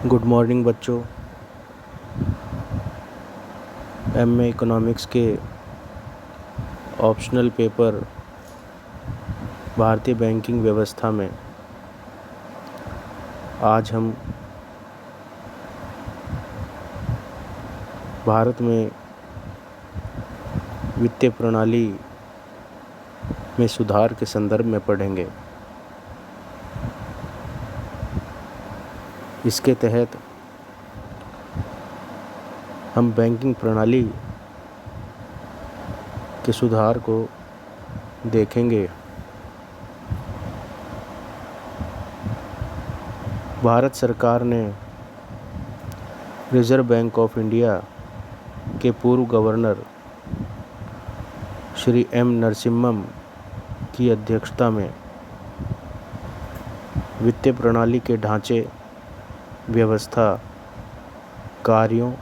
Good morning बच्चों। MA economics के optional paper भारतीय बैंकिंग व्यवस्था में आज हम भारत में वित्तीय प्रणाली में सुधार के संदर्भ में पढ़ेंगे। इसके तहत हम बैंकिंग प्रणाली के सुधार को देखेंगे। भारत सरकार ने रिज़र्व बैंक ऑफ इंडिया के पूर्व गवर्नर श्री एम नरसिम्हम की अध्यक्षता में वित्तीय प्रणाली के ढांचे, व्यवस्था, कार्यों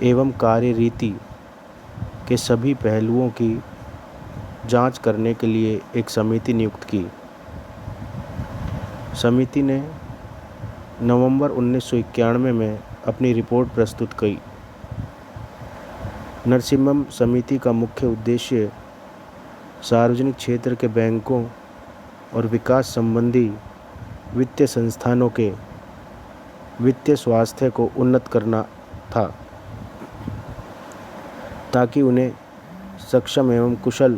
एवं कार्यरीति के सभी पहलुओं की जांच करने के लिए एक समिति नियुक्त की। समिति ने नवंबर 1991 में अपनी रिपोर्ट प्रस्तुत की। नरसिम्हम समिति का मुख्य उद्देश्य सार्वजनिक क्षेत्र के बैंकों और विकास संबंधी वित्तीय संस्थानों के वित्तीय स्वास्थ्य को उन्नत करना था, ताकि उन्हें सक्षम एवं कुशल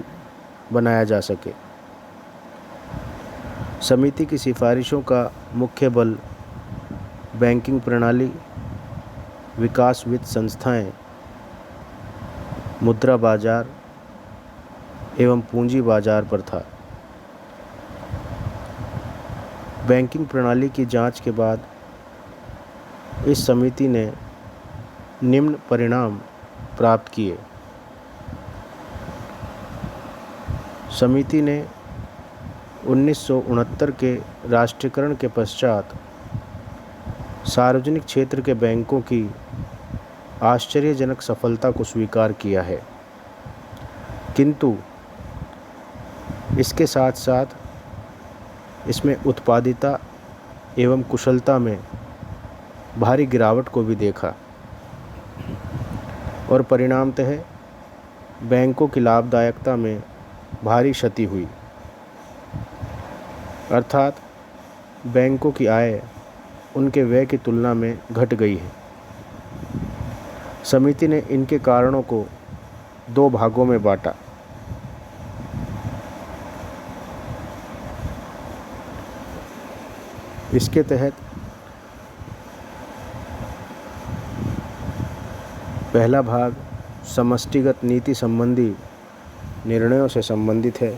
बनाया जा सके। समिति की सिफारिशों का मुख्य बल बैंकिंग प्रणाली, विकास वित्त संस्थाएं, मुद्रा बाजार एवं पूंजी बाजार पर था। बैंकिंग प्रणाली की जांच के बाद इस समिति ने निम्न परिणाम प्राप्त किए। समिति ने 1969 के राष्ट्रीयकरण के पश्चात सार्वजनिक क्षेत्र के बैंकों की आश्चर्यजनक सफलता को स्वीकार किया है, किंतु इसके साथ साथ इसमें उत्पादिता एवं कुशलता में भारी गिरावट को भी देखा और परिणामतः बैंकों की लाभदायकता में भारी क्षति हुई। अर्थात बैंकों की आय उनके व्यय की तुलना में घट गई है। समिति ने इनके कारणों को दो भागों में बांटा। इसके तहत पहला भाग समष्टिगत नीति संबंधी निर्णयों से संबंधित है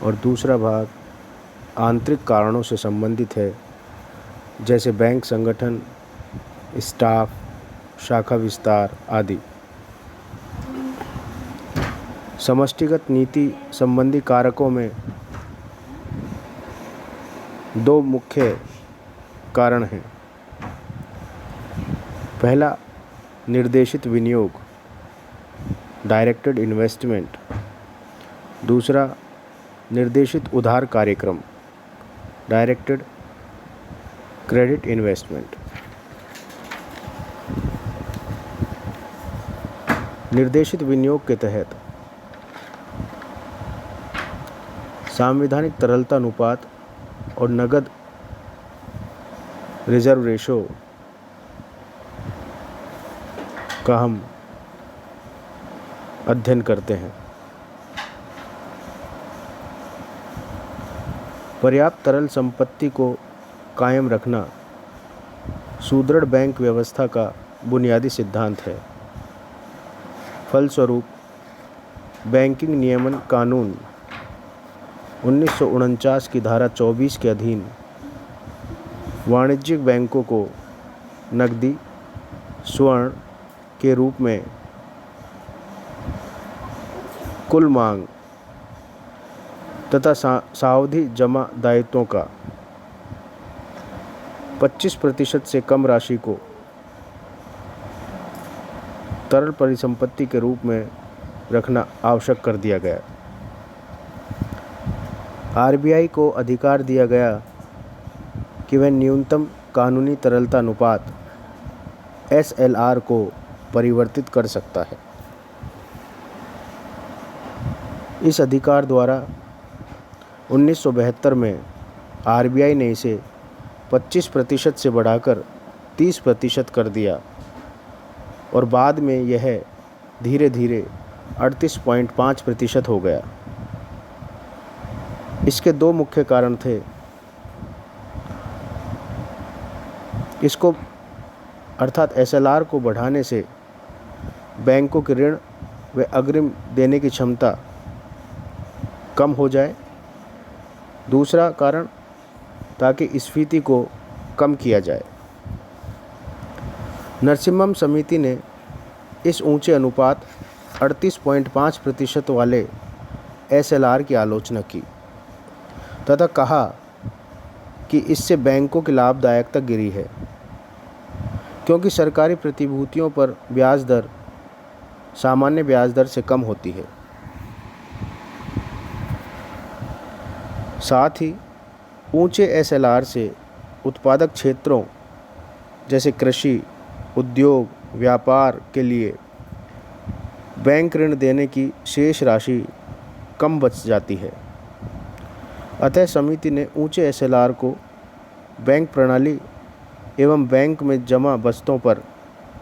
और दूसरा भाग आंतरिक कारणों से संबंधित है, जैसे बैंक संगठन, स्टाफ, शाखा विस्तार आदि। समष्टिगत नीति संबंधी कारकों में दो मुख्य कारण हैं। पहला, निर्देशित विनियोग, डायरेक्टेड इन्वेस्टमेंट। दूसरा, निर्देशित उधार कार्यक्रम, डायरेक्टेड क्रेडिट इन्वेस्टमेंट। निर्देशित विनियोग के तहत सांविधानिक तरलता अनुपात और नगद रिजर्व रेशो का हम अध्ययन करते हैं। पर्याप्त तरल संपत्ति को कायम रखना सुदृढ़ बैंक व्यवस्था का बुनियादी सिद्धांत है। फलस्वरूप बैंकिंग नियमन कानून 1949 की धारा 24 के अधीन वाणिज्यिक बैंकों को नकदी, स्वर्ण के रूप में कुल मांग तथा सावधि जमा दायित्वों का 25% से कम राशि को तरल परिसंपत्ति के रूप में रखना आवश्यक कर दिया गया। आरबीआई को अधिकार दिया गया कि वह न्यूनतम कानूनी तरलता अनुपात SLR को परिवर्तित कर सकता है। इस अधिकार द्वारा 1972 में RBI ने इसे 25% से बढ़ाकर 30% कर दिया और बाद में यह धीरे धीरे 38.5% हो गया। इसके दो मुख्य कारण थे। इसको अर्थात SLR को बढ़ाने से बैंकों के ऋण व अग्रिम देने की क्षमता कम हो जाए। दूसरा कारण, ताकि स्फीति को कम किया जाए। नरसिम्हम समिति ने इस ऊंचे अनुपात 38.5% वाले SLR की आलोचना की तथा कहा कि इससे बैंकों की लाभदायकता गिरी है, क्योंकि सरकारी प्रतिभूतियों पर ब्याज दर सामान्य ब्याज दर से कम होती है। साथ ही ऊंचे SLR से उत्पादक क्षेत्रों जैसे कृषि, उद्योग, व्यापार के लिए बैंक ऋण देने की शेष राशि कम बच जाती है। अतः समिति ने ऊंचे SLR को बैंक प्रणाली एवं बैंक में जमा बचतों पर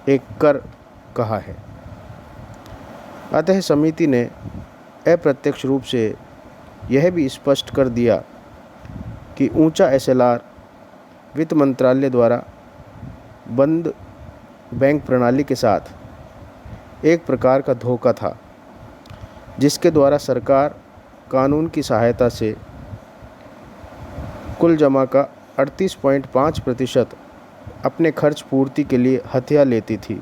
एक कर कहा है। अतः समिति ने अप्रत्यक्ष रूप से यह भी स्पष्ट कर दिया कि ऊंचा SLR वित्त मंत्रालय द्वारा बंद बैंक प्रणाली के साथ एक प्रकार का धोखा था, जिसके द्वारा सरकार कानून की सहायता से कुल जमा का 38.5% अपने खर्च पूर्ति के लिए हथिया लेती थी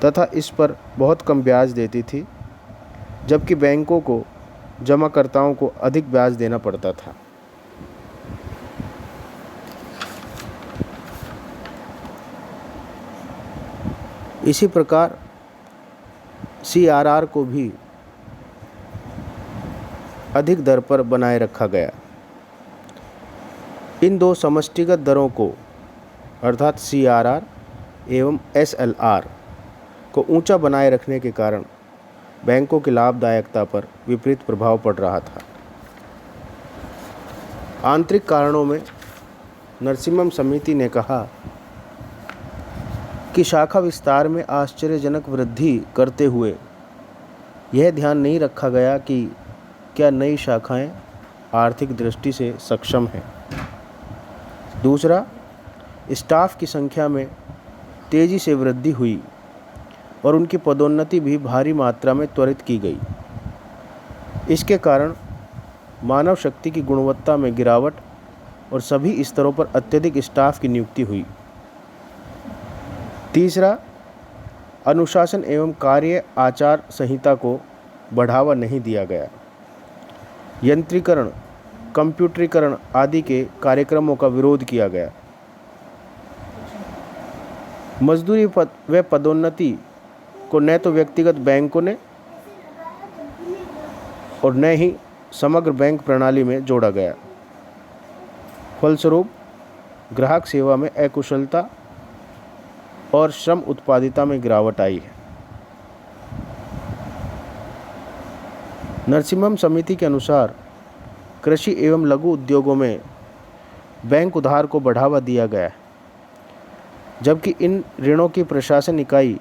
तथा इस पर बहुत कम ब्याज देती थी, जबकि बैंकों को जमाकर्ताओं को अधिक ब्याज देना पड़ता था। इसी प्रकार CRR को भी अधिक दर पर बनाए रखा गया। इन दो समष्टिगत दरों को अर्थात CRR एवं SLR को ऊंचा बनाए रखने के कारण बैंकों की लाभदायकता पर विपरीत प्रभाव पड़ रहा था। आंतरिक कारणों में नरसिम्हम समिति ने कहा कि शाखा विस्तार में आश्चर्यजनक वृद्धि करते हुए यह ध्यान नहीं रखा गया कि क्या नई शाखाएं आर्थिक दृष्टि से सक्षम हैं। दूसरा, स्टाफ की संख्या में तेज़ी से वृद्धि हुई और उनकी पदोन्नति भी भारी मात्रा में त्वरित की गई। इसके कारण मानव शक्ति की गुणवत्ता में गिरावट और सभी स्तरों पर अत्यधिक स्टाफ की नियुक्ति हुई। तीसरा, अनुशासन एवं कार्य आचार संहिता को बढ़ावा नहीं दिया गया। यंत्रीकरण, कंप्यूटरीकरण आदि के कार्यक्रमों का विरोध किया गया। मजदूरी व पदोन्नति को न तो व्यक्तिगत बैंकों ने और न ही समग्र बैंक प्रणाली में जोड़ा गया। फलस्वरूप ग्राहक सेवा में अकुशलता और श्रम उत्पादिता में गिरावट आई है। नरसिम्हम समिति के अनुसार कृषि एवं लघु उद्योगों में बैंक उधार को बढ़ावा दिया गया है, जबकि इन ऋणों की प्रशासन इकाई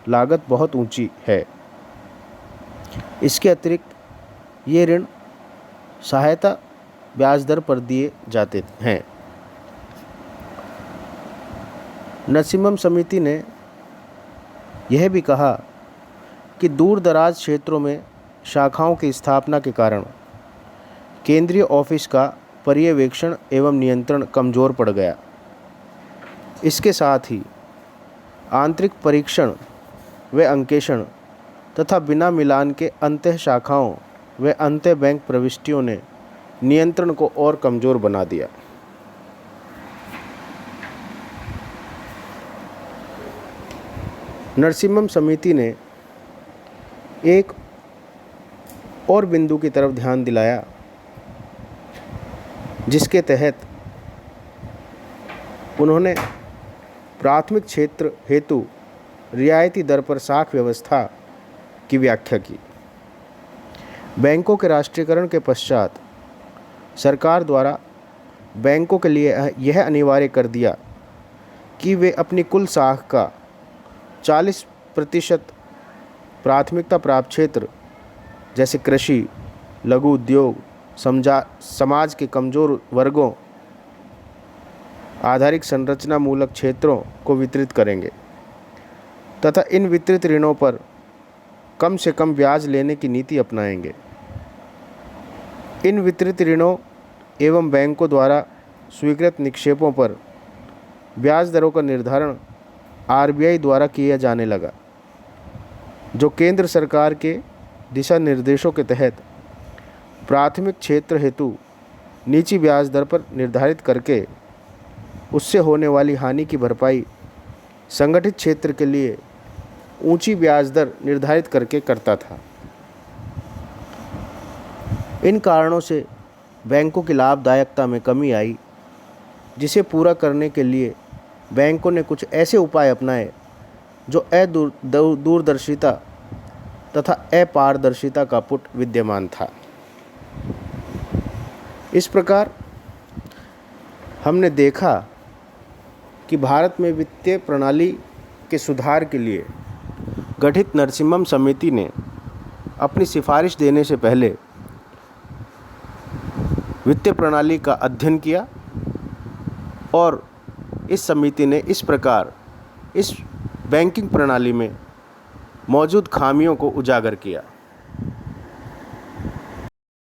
लागत बहुत ऊंची है। इसके अतिरिक्त ये ऋण सहायता ब्याज दर पर दिए जाते हैं। नरसिम्हम समिति ने यह भी कहा कि दूर दराज क्षेत्रों में शाखाओं की स्थापना के कारण केंद्रीय ऑफिस का पर्यवेक्षण एवं नियंत्रण कमज़ोर पड़ गया। इसके साथ ही आंतरिक परीक्षण व अंकेक्षण तथा बिना मिलान के अंतः शाखाओं व अंतः बैंक प्रविष्टियों ने नियंत्रण को और कमज़ोर बना दिया। नरसिम्हम समिति ने एक और बिंदु की तरफ ध्यान दिलाया, जिसके तहत उन्होंने प्राथमिक क्षेत्र हेतु रियायती दर पर साख व्यवस्था की व्याख्या की। बैंकों के राष्ट्रीयकरण के पश्चात सरकार द्वारा बैंकों के लिए यह अनिवार्य कर दिया कि वे अपनी कुल साख का 40% प्राथमिकता प्राप्त क्षेत्र जैसे कृषि, लघु उद्योग, समाज के कमज़ोर वर्गों आधारित संरचना मूलक क्षेत्रों को वितरित करेंगे तथा इन वितरित ऋणों पर कम से कम ब्याज लेने की नीति अपनाएंगे। इन वितरित ऋणों एवं बैंकों द्वारा स्वीकृत निक्षेपों पर ब्याज दरों का निर्धारण आरबीआई द्वारा किया जाने लगा, जो केंद्र सरकार के दिशा निर्देशों के तहत प्राथमिक क्षेत्र हेतु नीची ब्याज दर पर निर्धारित करके उससे होने वाली हानि की भरपाई संगठित क्षेत्र के लिए ऊंची ब्याज दर निर्धारित करके करता था। इन कारणों से बैंकों की लाभदायकता में कमी आई, जिसे पूरा करने के लिए बैंकों ने कुछ ऐसे उपाय अपनाए जो दूरदर्शिता तथा अपारदर्शिता का पुट विद्यमान था। इस प्रकार हमने देखा कि भारत में वित्तीय प्रणाली के सुधार के लिए गठित नरसिम्हम समिति ने अपनी सिफारिश देने से पहले वित्तीय प्रणाली का अध्ययन किया और इस समिति ने इस प्रकार इस बैंकिंग प्रणाली में मौजूद खामियों को उजागर किया।